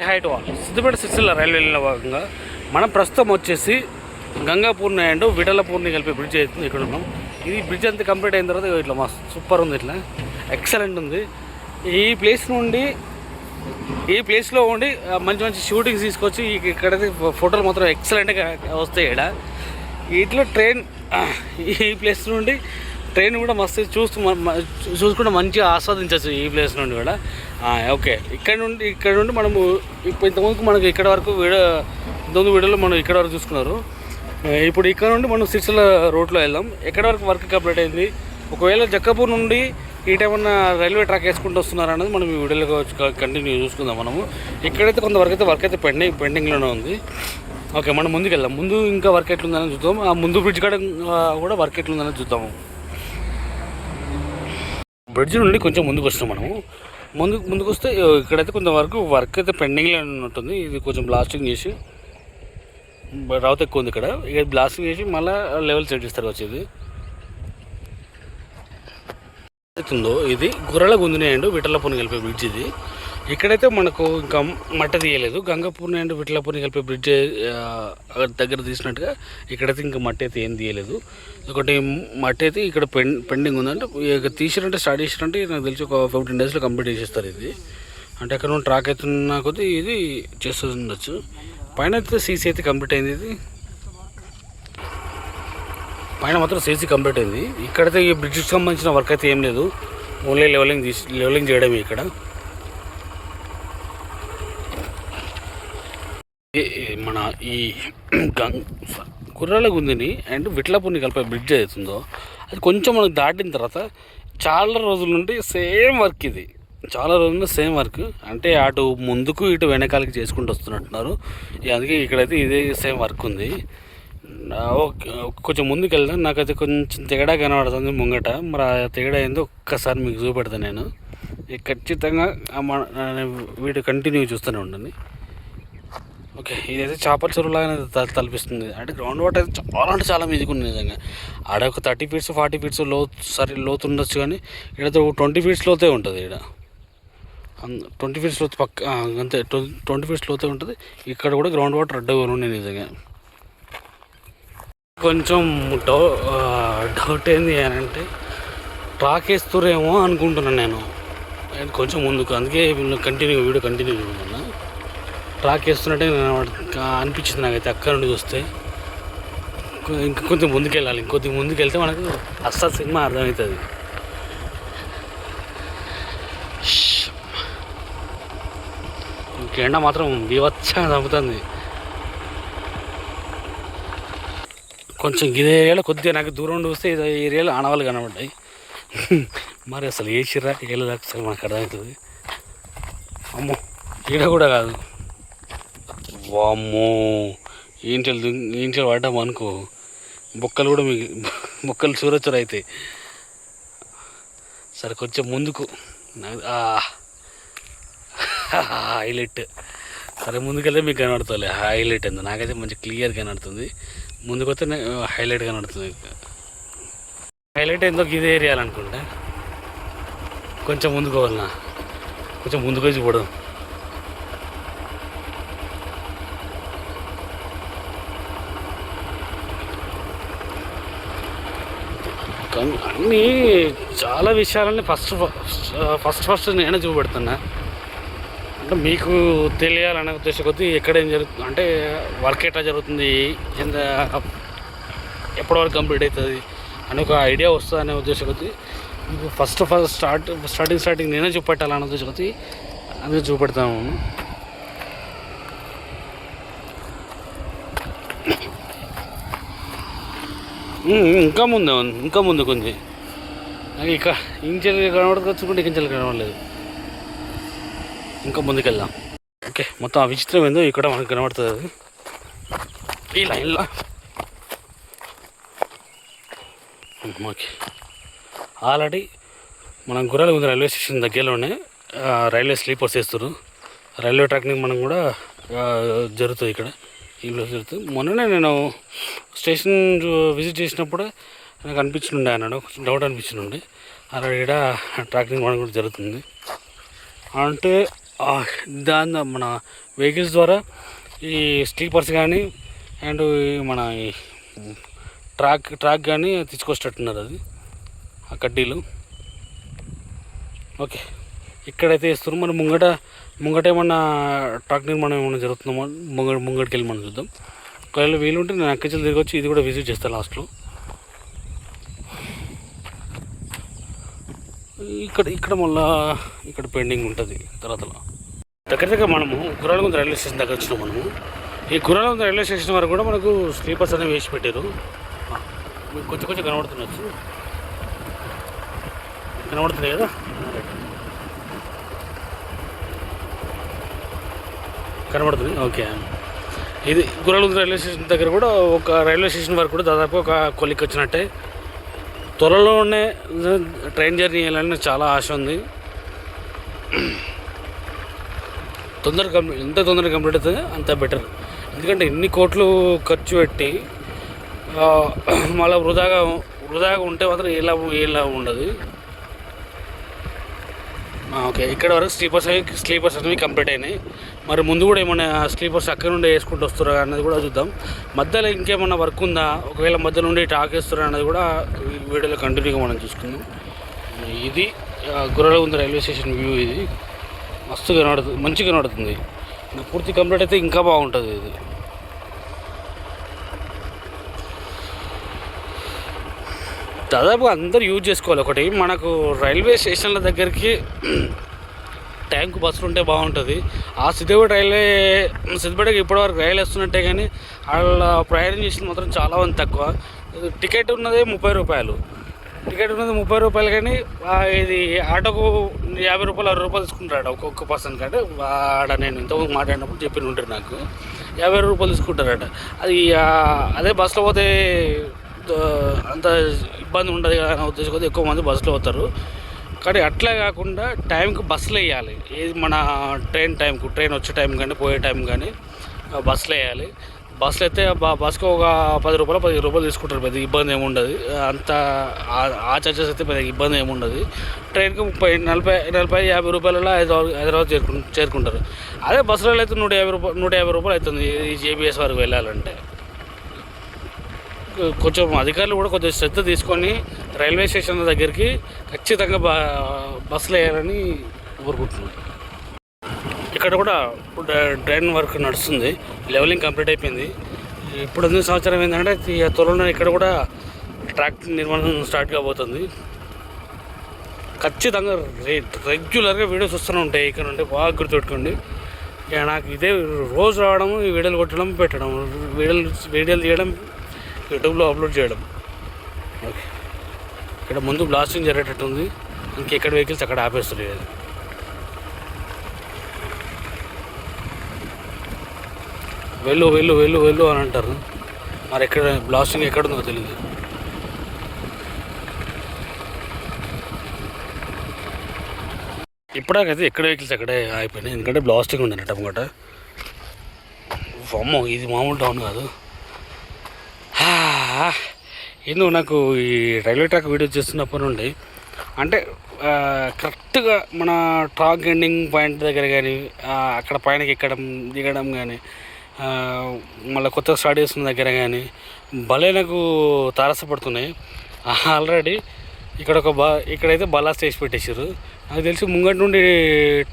Height wall Siddipet Sircilla రైల్వేలో భాగంగా మనం ప్రస్తుతం వచ్చేసి గంగాపూర్ని అండ్ విఠలపూర్ని కలిపి బ్రిడ్జ్ అవుతుంది. ఇక్కడ ఉన్నాం. ఇది బ్రిడ్జ్ అంతా కంప్లీట్ అయిన తర్వాత ఇట్లా మస్తు సూపర్ ఉంది, ఇట్లా ఎక్సలెంట్ ఉంది. ఈ ప్లేస్లో ఉండి మంచి మంచి షూటింగ్స్ తీసుకొచ్చి ఇక్కడైతే ఫోటోలు మాత్రం ఎక్సలెంట్గా వస్తాయి. ఇక్కడ ఇట్లా ట్రైన్ ఈ ప్లేస్ నుండి ట్రైన్ కూడా మస్తు చూసుకుంటే మంచిగా ఆస్వాదించవచ్చు ఈ ప్లేస్ నుండి కూడా. ఓకే, ఇక్కడ నుండి మనము ఇంతకుముందుకు మనకు ఇక్కడ వరకు వీడియోలో మనం ఇక్కడ వరకు చూసుకున్నారు. ఇప్పుడు ఇక్కడ నుండి మనం సిరిసిల్ల రోడ్లో వెళ్దాం. ఎక్కడ వరకు వర్క్ కంప్లీట్ అయింది, ఒకవేళ జక్కపూర్ నుండి ఈ టైం ఉన్న రైల్వే ట్రాక్ వేసుకుంటూ వస్తున్నారు అనేది మనం ఈ వీడియోలో కంటిన్యూ చూసుకుందాం. మనము ఇక్కడైతే కొంత వర్క్ అయితే పెండింగ్లోనే ఉంది. ఓకే, మనం ముందుకు వెళ్దాం. ముందు ఇంకా వర్క్ ఎట్లుందని చూద్దాం. ఆ ముందు బ్రిడ్జ్ కాడ కూడా వర్క్ ఎట్లుందని చూద్దాము. బ్రిడ్జ్ నుండి కొంచెం ముందుకు వస్తాం. మనము ముందుకు వస్తే ఇక్కడైతే కొంత వర్క్ అయితే పెండింగ్లో ఉంటుంది. ఇది కొంచెం బ్లాస్టింగ్ చేసి రావుత ఎక్కువ ఉంది ఇక్కడ. ఇక బ్లాస్టింగ్ చేసి మళ్ళీ లెవెల్ సెట్ చేస్తారు వచ్చేది. అవుతుందో ఇది గుర్రలగుందిని అండ్ విఠలపూర్ని కలిపే బ్రిడ్జ్ ఇది. ఇక్కడైతే మనకు ఇంకా మట్టి తీయలేదు. గంగాపూర్ని అండ్ విఠలపూర్ని కలిపే బ్రిడ్జ్ దగ్గర తీసినట్టుగా ఇక్కడైతే ఇంకా మట్టి అయితే ఏం తీయలేదు. ఒకటి మట్టి అయితే ఇక్కడ పెండింగ్ ఉందంటే ఇక స్టార్ట్ చేసిరంటే నాకు తెలిసి ఒక 15 డేస్లో కంప్లీట్ చేసేస్తారు ఇది. అంటే అక్కడ నుండి ట్రాక్ అవుతున్న కొద్దీ ఇది చేస్తుండొచ్చు. పైన అయితే సీసీ అయితే కంప్లీట్ అయింది. ఇది పైన మాత్రం సీసీ కంప్లీట్ అయింది. ఇక్కడైతే ఈ బ్రిడ్జ్కి సంబంధించిన వర్క్ అయితే ఏం లేదు, ఓన్లీ లెవెలింగ్ చేయడమే. ఇక్కడ మన ఈ గుర్రాలగుందిని అండ్ విఠలపూర్ని కలిపే బ్రిడ్జ్ అవుతుందో అది కొంచెం మనకు దాటిన తర్వాత చాలా రోజుల నుండి సేమ్ వర్క్ ఇది. చాలా రోజుల నుండి సేమ్ వర్క్ అంటే అటు ముందుకు ఇటు వెనకాలకి చేసుకుంటూ వస్తున్నట్టున్నారు. అందుకే ఇక్కడైతే ఇదే సేమ్ వర్క్ ఉంది. కొంచెం ముందుకు వెళ్దాం. నాకైతే కొంచెం తేడా కనబడుతుంది ముంగట. మరి ఆ తేడా ఏందో ఒక్కసారి మీకు చూపెడతాను నేను. ఖచ్చితంగా వీడియో కంటిన్యూ చూస్తూనే ఉండండి. ఓకే, ఇదైతే చేపల చెరువులాగానే తలపిస్తుంది. అంటే గ్రౌండ్ వాటర్ అయితే చాలా మీదికి ఉంది నిజంగా. ఆడ ఒక 30 ఫీట్స్ 40 ఫీట్స్ లోతు ఉండొచ్చు, కానీ ఇక్కడైతే 20 ఫీట్స్ లోతే ఉంటుంది. ఇక్కడ 20 ఫీట్స్ లోతు పక్క అంతే 20 ఫీట్స్ లోతే ఉంటుంది. ఇక్కడ కూడా గ్రౌండ్ వాటర్ అడ్డగా ఉన్నాయి నిజంగా. కొంచెం డౌట్ ఏంది అని అంటే ట్రాక్ వేస్తురేమో అనుకుంటున్నాను నేను కొంచెం ముందుకు. అందుకే వీడియో కంటిన్యూ చేయమన్నా. ట్రాక్ వేస్తున్నట్టే అనిపించింది నాకైతే అక్కడ నుండి చూస్తే. ఇంకా కొంచెం ముందుకెళ్ళాలి. ఇంకొద్ది ముందుకు వెళ్తే మనకు అస్సలు సినిమా అర్థమవుతుంది. ఇంకెండ మాత్రం బీవచ్చంగా చంపుతుంది. కొంచెం ఇదే ఏరియాలో కొద్దిగా నాకు దూరం చూస్తే ఈ ఏరియాలో ఆనవాళ్ళు కనబడ్డాయి. మరి అసలు ఏ చిర్రా ఏళ్ళ అసలు మనకు అర్థమవుతుంది. అమ్మో, ఈడ కూడా కాదు. వామ్మో, ఇంట్లో పడ్డాము అనుకో బొక్కలు కూడా బొక్కలు చూరొచ్చురు అవుతాయి. సరే కొంచెం ముందుకు హైలైట్. సరే ముందుకెళ్తే మీకు కనబడుతుంది హైలైట్ అంది. నాకైతే మంచి క్లియర్ కనబడుతుంది. ముందుకు వస్తే హైలైట్ కనబడుతుంది. హైలైట్ ఏందో ఇదే ఏరియాలు అనుకుంటా. కొంచెం ముందుకు పోవాలన్నా, కొంచెం ముందుకు వచ్చి పోవడం. అన్నీ చాలా విషయాలని ఫస్ట్ నేనే చూపెడుతున్నా. అంటే మీకు తెలియాలనే ఉద్దేశం కొద్దీ ఎక్కడ ఏం జరుగుతుంది, అంటే వర్క్ ఎట్లా జరుగుతుంది, ఎప్పటి వరకు కంప్లీట్ అవుతుంది అని ఒక ఐడియా వస్తుంది అనే ఉద్దేశం కొద్దీ మీకు స్టార్టింగ్ నేనే చూపెట్టాలనే ఉద్దేశం కొద్దీ అదే చూపెడతాము. ఇంకా ముందు కొంచెం నాకు ఇక ఇంచెల్ కనబడకొచ్చుకుంటే ఇంచెల్ కనబడలేదు. ఇంకా ముందుకెళ్దాం. ఓకే, మొత్తం ఆ విచిత్రం ఏందో ఇక్కడ మనకు కనబడుతుంది. అది ఈ లైన్లో ఓకే. ఆల్రెడీ మనం గుర్రాలగుంది రైల్వే స్టేషన్ దగ్గరలోనే రైల్వే స్లీపర్స్ వేస్తారు. రైల్వే ట్రాక్ని మనం కూడా జరుగుతుంది ఇక్కడ ఈ ప్లేస్ జరుగుతుంది. మొన్ననే నేను స్టేషన్ విజిట్ చేసినప్పుడు నాకు అనిపించిండే అన్నాడు, డౌట్ అనిపించిండే అలా ఇక్కడ ట్రాకింగ్ మనం కూడా జరుగుతుంది. అంటే దాని మన వెహికల్స్ ద్వారా ఈ స్లీపర్స్ కానీ అండ్ మన ఈ ట్రాక్ కానీ తీసుకొచ్చేటట్టున్నారు అది ఆ కడ్డీలు. ఓకే, ఇక్కడైతే ఇస్తున్నారు. మరి ముంగట ఏమన్నా ట్రాక్ నిర్మాణం ఏమన్నా జరుగుతుందో ముంగటికి వెళ్ళి మనం చూద్దాం. ఒకవేళ వీలుంటే నేను అక్కడి నుంచి తిరిగి వచ్చి ఇది కూడా విజిట్ చేస్తాను లాస్ట్లో. ఇక్కడ మళ్ళీ ఇక్కడ పెండింగ్ ఉంటుంది. తర్వాత దగ్గర మనము గుర్రాలగుంద రైల్వే స్టేషన్ దగ్గర వచ్చినాం. మనము ఈ గుర్రాలగుంద రైల్వే స్టేషన్ వరకు కూడా మనకు స్లీపర్స్ అనేవి వేసి పెట్టారు. మీకు కొంచెం కనబడుతుండొచ్చు, కనబడుతున్నాయి కదా. కనబడుతుంది. ఓకే, ఇది గుర్రాలగుంద రైల్వే స్టేషన్ దగ్గర కూడా ఒక రైల్వే స్టేషన్ వరకు కూడా దాదాపు ఒక కొలిక్కి వచ్చినట్టే. త్వరలోనే ట్రైన్ జర్నీ చేయాలని చాలా ఆశ ఉంది. ఎంత తొందరగా కంప్లీట్ అవుతుంది అంత బెటర్. ఎందుకంటే ఇన్ని కోట్లు ఖర్చు పెట్టి మళ్ళీ వృధాగా ఉంటే మాత్రం ఎలా ఉండదు. ఓకే, ఇక్కడ వరకు స్లీపర్స్ అనేవి కంప్లీట్ అయినాయి. మరి ముందు కూడా ఏమన్నా స్లీపర్స్ అక్కడ నుండి వేసుకుంటూ వస్తారా అన్నది కూడా చూద్దాం. మధ్యలో ఇంకేమన్నా వర్క్ ఉందా, ఒకవేళ మధ్య నుండి టాక్ వేస్తారా అన్నది కూడా వీడియోలో కంటిన్యూగా మనం చూసుకుందాం. ఇది గుర్రాలగుంద రైల్వే స్టేషన్ వ్యూ. ఇది మస్తుగా కనబడుతుంది, మంచిగా కనబడుతుంది. ఇంకా పూర్తి కంప్లీట్ అయితే ఇంకా బాగుంటుంది. ఇది దాదాపుగా అందరూ యూజ్ చేసుకోవాలి. ఒకటి మనకు రైల్వే స్టేషన్ల దగ్గరికి టైంకు బస్సులు ఉంటే బాగుంటుంది. ఆ సిద్దిపేటకి ఇప్పటివరకు రైలు వస్తున్నట్టే కానీ వాళ్ళ ప్రయాణం చేసింది మాత్రం చాలా మంది తక్కువ. టికెట్ ఉన్నదే 30 రూపాయలు. టికెట్ ఉన్నది 30 రూపాయలు, కానీ ఇది ఆటోకు 50 రూపాయలు 60 రూపాయలు తీసుకుంటాడు ఒక్కొక్క పర్సన్. కంటే ఆడ నేను ఇంతకుముందు మాట్లాడినప్పుడు చెప్పిన ఉంటారు నాకు 50 రూపాయలు తీసుకుంటారట. అదే బస్సులో పోతే అంత ఇబ్బంది ఉండదు కదా అని ఉద్దేశం కొద్ది ఎక్కువ మంది బస్సులో పోతారు. కానీ అట్లా కాకుండా టైంకి బస్సులు వేయాలి. ఏది మన ట్రైన్ వచ్చే టైం కానీ పోయే టైం కానీ బస్సులు వేయాలి. బస్సులు అయితే బస్సుకు ఒక 10 రూపాయలు 15 రూపాయలు తీసుకుంటారు. పెద్ద ఇబ్బంది ఏముండదు. అంత ఆ చార్జెస్ అయితే పెద్ద ఇబ్బంది ఏముండదు. ట్రైన్కి 30, 40, 50 రూపాయలలో హైదరాబాద్ చేరుకుంటారు. అదే బస్సులలో అయితే 150 రూపాయలు అవుతుంది ఈ జేబీఎస్ వరకు వెళ్ళాలంటే. కొంచెం అధికారులు కూడా కొంచెం శ్రద్ధ తీసుకొని రైల్వే స్టేషన్ దగ్గరికి ఖచ్చితంగా బస్సులు వేయాలని కోరుకుంటున్నాను. ఇక్కడ కూడా డ్రైన్ వర్క్ నడుస్తుంది. లెవెలింగ్ కంప్లీట్ అయిపోయింది. ఇప్పుడు అందిన సమాచారం ఏంటంటే త్వరలో ఇక్కడ కూడా ట్రాక్ నిర్మాణం స్టార్ట్ కాబోతుంది. ఖచ్చితంగా రెగ్యులర్గా వీడియోస్ వస్తూనే ఉంటాయి ఇక్కడ నుండి, బాగా గుర్తుపెట్టుకోండి. ఇక నాకు ఇదే రోజు రావడం, ఈ వీడియోలు కొట్టడం, పెట్టడం, వీడియోలు తీయడం, యూట్యూబ్లో అప్లోడ్ చేయడం. ఓకే, ఇక్కడ ముందు బ్లాస్టింగ్ జరిగేటట్టు ఉంది. ఇంకెక్కడ వెహికల్స్ అక్కడ ఆపేస్తున్నాయి. వెళ్ళు అని అంటారు. మరి ఎక్కడ బ్లాస్టింగ్ ఎక్కడుందో తెలియదు. ఇప్పటికైతే ఎక్కడ వెహికల్స్ అక్కడే అయిపోయినాయి. ఎందుకంటే బ్లాస్టింగ్ ఉందన్నట్టు అనమాట. అమ్మో, ఇది మామూలు టౌన్ కాదు. ఎందుకు నాకు ఈ రైల్వే ట్రాక్ వీడియో చేస్తున్నప్పటి నుండి అంటే కరెక్ట్గా మన ట్రాక్ ఎండింగ్ పాయింట్ దగ్గర కానీ అక్కడ పైనకి ఎక్కడం దిగడం కానీ మళ్ళీ కొత్తగా స్టార్ట్ చేస్తున్న దగ్గర కానీ భలే నాకు తారసపడుతున్నాయి. ఆల్రెడీ ఇక్కడ ఇక్కడైతే బలాస్ట్ వేసి పెట్టేసారు. నాకు తెలిసి ముంగటి నుండి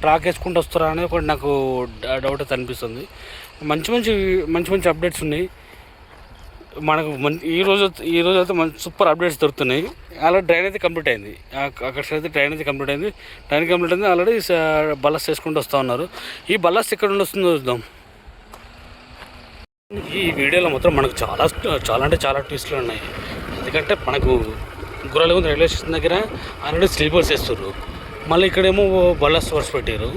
ట్రాక్ వేసుకుంటూ వస్తారా అనేది ఒకటి నాకు డౌట్ అయితే అనిపిస్తుంది. మంచి అప్డేట్స్ ఉన్నాయి మనకు. ఈరోజు అయితే మంచి సూపర్ అప్డేట్స్ దొరుకుతున్నాయి. ఆల్రెడీ ట్రైన్ అయితే కంప్లీట్ అయింది. అక్కడ అయితే ట్రైన్ కంప్లీట్ అయింది. ఆల్రెడీ బల్లాస్ చేసుకుంటూ వస్తూ ఉన్నారు. ఈ బల్లాస్ ఎక్కడ నుండి వస్తుందో చూద్దాం. ఈ వీడియోలో మాత్రం మనకు చాలా ట్విస్టులు ఉన్నాయి. ఎందుకంటే మనకు గుర్రాలగుంద రైల్వే స్టేషన్ దగ్గర ఆల్రెడీ స్లీపర్స్ వేస్తారు. మళ్ళీ ఇక్కడేమో బల్లాస్ వర్స్ పెట్టారు.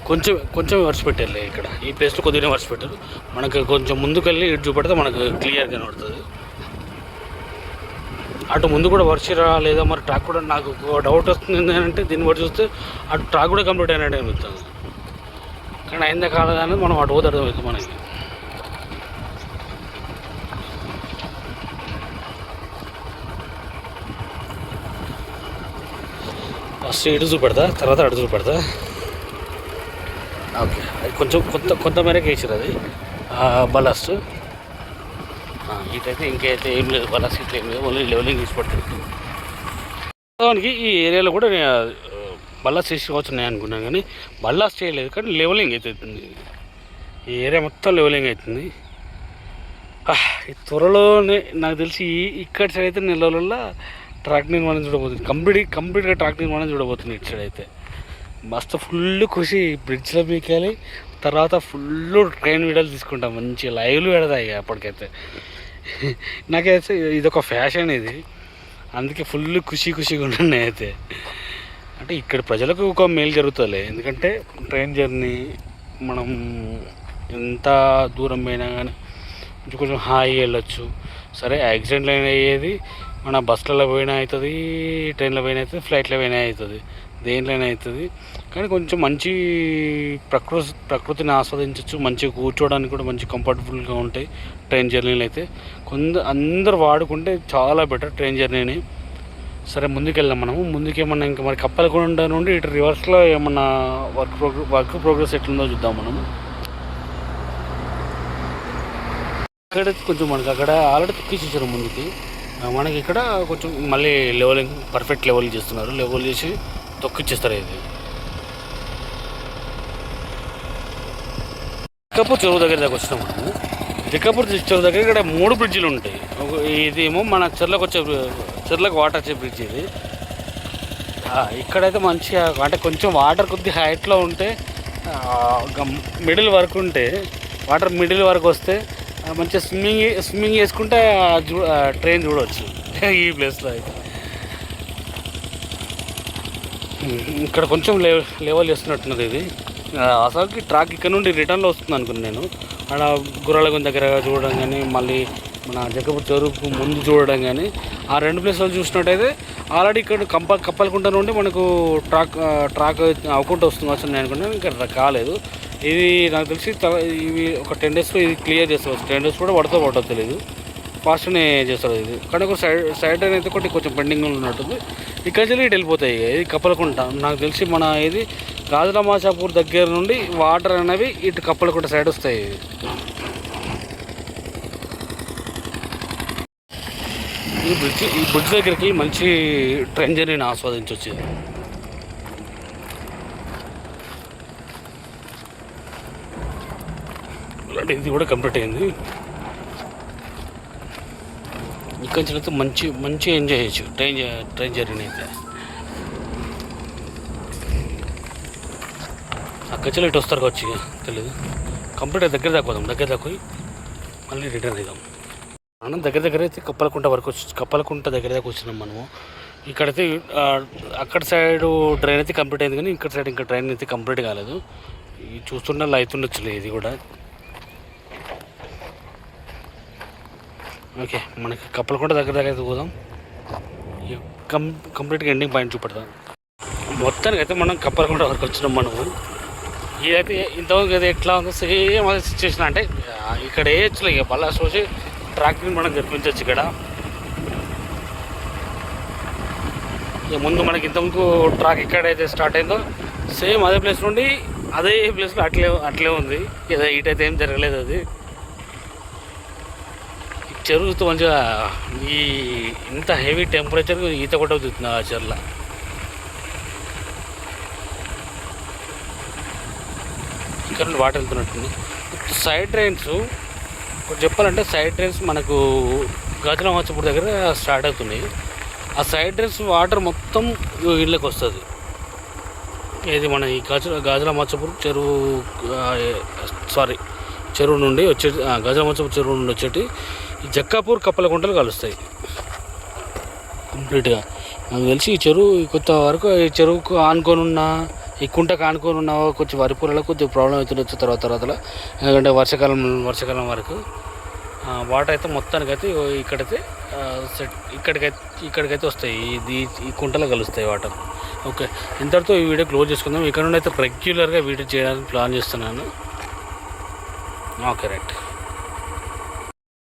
కొంచెం వర్ష పెట్టారు. ఇక్కడ ఈ ప్లేస్లో కొద్దిగా వర్ష పెట్టారు. మనకు కొంచెం ముందుకు వెళ్ళి ఇటు చూపెడితే మనకు క్లియర్గా కనబడుతుంది. అటు ముందు కూడా వర్ష లేదా మరి ట్రాక్ కూడా నాకు డౌట్ వస్తుంది అంటే దీన్ని బట్టి చూస్తే అటు ట్రాక్ కూడా కంప్లీట్ అయినట్టు అనిపిస్తుంది. కానీ అయిందా కాలేదా అనేది మనం అటు పోతే అర్థమవుతుంది మనకి. ఫస్ట్ ఇటు చూపెడతా, తర్వాత అటు చూపెడతా. ఓకే, అది కొంచెం కొంత మేరకు వేసారు అది బలాస్ట్. ఇటైతే ఇంకైతే ఏం లేదు, బలాస్ట్ ఇట్లా ఏం లేదు, ఓన్లీ లెవెలింగ్ తీసి పడుతుంది. వాస్తవానికి ఈ ఏరియాలో కూడా నేను బల్లాస్ చేసుకోవచ్చు నేను అనుకున్నాను, కానీ బల్లాస్ చేయలేదు, కానీ లెవెలింగ్ అవుతుంది. ఈ ఏరియా మొత్తం లెవెలింగ్ అవుతుంది. ఈ త్వరలోనే నాకు తెలిసి ఇక్కడ సైడ్ అయితే నెలలలో ట్రాక్ నిర్మాణం చూడబోతుంది, కంప్లీట్గా ట్రాక్ నిర్మాణం చూడబోతుంది. ఇటు సైడ్ అయితే మస్తు ఫుల్ ఖుషి, బ్రిడ్జ్లో పీకాలి, తర్వాత ఫుల్ ట్రైన్ వీడియోలు తీసుకుంటాం, మంచిగా లైవ్లు పెడతాయి అప్పటికైతే. నాకైతే ఇదొక ఫ్యాషన్ ఇది, అందుకే ఫుల్ ఖుషిగా ఉంటున్నాయి అయితే. అంటే ఇక్కడ ప్రజలకు ఒక మేలు జరుగుతుంది, ఎందుకంటే ట్రైన్ జర్నీ మనం ఎంత దూరం పోయినా కానీ కొంచెం హాయిగా వెళ్ళొచ్చు. సరే యాక్సిడెంట్లు అయినా అయ్యేది మన బస్సులలో పోయినా అవుతుంది, ట్రైన్లో పోయినా అవుతుంది, ఫ్లైట్లో పోయినా అవుతుంది, దేంట్లోనే అవుతుంది. కానీ కొంచెం మంచి ప్రకృతిని ఆస్వాదించవచ్చు, మంచిగా కూర్చోవడానికి కూడా మంచి కంఫర్టబుల్గా ఉంటాయి ట్రైన్ జర్నీలు అయితే. అందరూ వాడుకుంటే చాలా బెటర్ ట్రైన్ జర్నీని. సరే ముందుకెళ్దాం మనము. ముందుకేమన్నా ఇంకా మరి కప్పలకొండ నుండి ఇటు రివర్స్లో ఏమన్నా వర్క్ ప్రోగ్రెస్ ఎట్లుందో చూద్దాం మనము. ఇక్కడ కొంచెం మనకి అక్కడ ఆల్రెడీ తొక్కిచ్చేసారు ముందుకి, మనకి ఇక్కడ కొంచెం మళ్ళీ లెవెలింగ్ పర్ఫెక్ట్ లెవెల్ చేస్తున్నారు, లెవెల్ చేసి తొక్కిచ్చేస్తారు. ఇది దిక్కాపూర్ చెరువు దగ్గర దాకా వచ్చినాం మనము. దిక్కాపూర్ చెరువు దగ్గర ఇక్కడ 3 బ్రిడ్జిలు ఉంటాయి. ఇదేమో మన చెర్లకు వాటర్ వచ్చే బ్రిడ్జ్ ఇది. ఇక్కడైతే మంచిగా అంటే కొంచెం వాటర్ కొద్ది హైట్లో ఉంటే మిడిల్ వరకు ఉంటే వాటర్ మిడిల్ వరకు వస్తే మంచిగా స్విమ్మింగ్ చేసుకుంటే ట్రైన్ చూడవచ్చు ఈ ప్లేస్లో అయితే. ఇక్కడ కొంచెం లెవెల్ చేస్తున్నట్టున్నది ఇది. అసలుకి ట్రాక్ ఇక్కడ నుండి రిటర్న్లో వస్తుంది అనుకున్నాను నేను. అక్కడ గుర్రాలగొండ దగ్గర చూడడం కానీ, మళ్ళీ మన జగ్గపూర్ చెరువుకు ముందు చూడడం కానీ, ఆ 2 ప్లేసులు చూసినట్టయితే ఆల్రెడీ ఇక్కడ కప్పలకుంట నుండి మనకు ట్రాక్ అవ్వకుండా వస్తుంది అసలు నేను అనుకున్నాను. ఇక్కడ కాలేదు ఇది. నాకు తెలిసి ఇవి ఒక 10 డేస్లో ఇది క్లియర్ చేస్తారు. 10 డేస్ కూడా పడతో తెలియదు, ఫాస్ట్గానే చేస్తారు ఇది. కానీ ఒక సైడ్ అయితే కొంచెం పెండింగ్లో ఉన్నట్టుంది. ఇక్కడ నుంచి ఇటు వెళ్ళిపోతాయి. ఇది కప్పలకుంట నాకు తెలిసి మన ఇది గాజుల మాచాపూర్ దగ్గర నుండి వాటర్ అనేవి ఇటు కప్పలకుంట సైడ్ వస్తాయి. ఈ బ్రిడ్జ్ దగ్గరికి మంచి ట్రైన్ జర్నీని ఆస్వాదించవచ్చు. ఇది కూడా కంప్లీట్ అయింది. ఇక్కడి నుంచి అయితే మంచి ఎంజాయ్ చేయొచ్చు ట్రైన్ జర్నీ అయితే. అక్కడి ఇటు వస్తారు కావచ్చు, తెలియదు. కంప్లీట్ దగ్గర దాకా పోదాం, దగ్గర దాకా మళ్ళీ రిటర్న్ అవుదాం. మనం దగ్గర అయితే కప్పలకుంట దగ్గర దాకా వచ్చినాం మనము. ఇక్కడైతే అక్కడ సైడ్ ట్రైన్ అయితే కంప్లీట్ అయింది, కానీ ఇక్కడ సైడ్ ఇంకా ట్రైన్ అయితే కంప్లీట్ కాలేదు. ఇది చూస్తుండే అవుతుండొచ్చులే ఇది కూడా. ఓకే, మనకి కప్పలకుంట దగ్గర అయితే పోదాం. కంప్లీట్గా ఎండింగ్ పాయింట్ చూపెడతాం. మొత్తానికి అయితే మనం కప్పలకుంట వరకు వచ్చినాం మనము. ఇదైతే ఇంతవరకు అయితే ఎట్లా ఉందో సేమ్ అదే సిచ్యువేషన్. అంటే ఇక్కడ వేయచ్చులే, ఇక బల్లాస్ వచ్చి ట్రాక్ని మనం జరిపించవచ్చు ఇక్కడ. ఇక ముందు మనకి ఇంతకు ట్రాక్ ఎక్కడైతే స్టార్ట్ అయిందో సేమ్ అదే ప్లేస్ నుండి అదే ప్లేస్లో అట్లే ఉంది. ఇటైతే ఏం జరగలేదు. అది చెరువుతో మంచిగా ఇంత హెవీ టెంపరేచర్ ఈత కూడా అవుతుంది ఆ చెరువులో. ఇక్కడ వాటర్ వెళ్తున్నట్టుంది. సైడ్ ట్రైన్స్ చెప్పాలంటే సైడ్ ట్రైన్స్ మనకు గాజుల మాచపూర్ దగ్గర స్టార్ట్ అవుతున్నాయి. ఆ సైడ్ ట్రైన్స్ వాటర్ మొత్తం ఇళ్ళకి వస్తుంది. ఇది మన ఈ గాజుల మాచపూర్ చెరువు నుండి వచ్చే గాజుల మాచపూర్ చెరువు నుండి వచ్చేటి ఈ జక్కాపూర్ కప్పలకుంటలు కలుస్తాయి కంప్లీట్గా. నాకు తెలిసి ఈ చెరువు కొంత వరకు ఈ చెరువుకు ఆనుకొని ఉన్న ఈ కుంటకు ఆనుకొని ఉన్న కొంచెం వరి పొలాలకు కొద్దిగా ప్రాబ్లం అవుతుండొచ్చు తర్వాతలో. ఎందుకంటే వర్షాకాలం వరకు వాటర్ అయితే మొత్తానికైతే ఇక్కడికైతే వస్తాయి. ఈ కుంటలో కలుస్తాయి వాటర్. ఓకే, ఇంతటితో ఈ వీడియో క్లోజ్ చేసుకుందాం. ఇక్కడ నుండి అయితే రెగ్యులర్గా వీడియో చేయడానికి ప్లాన్ చేస్తున్నాను. Okay, right.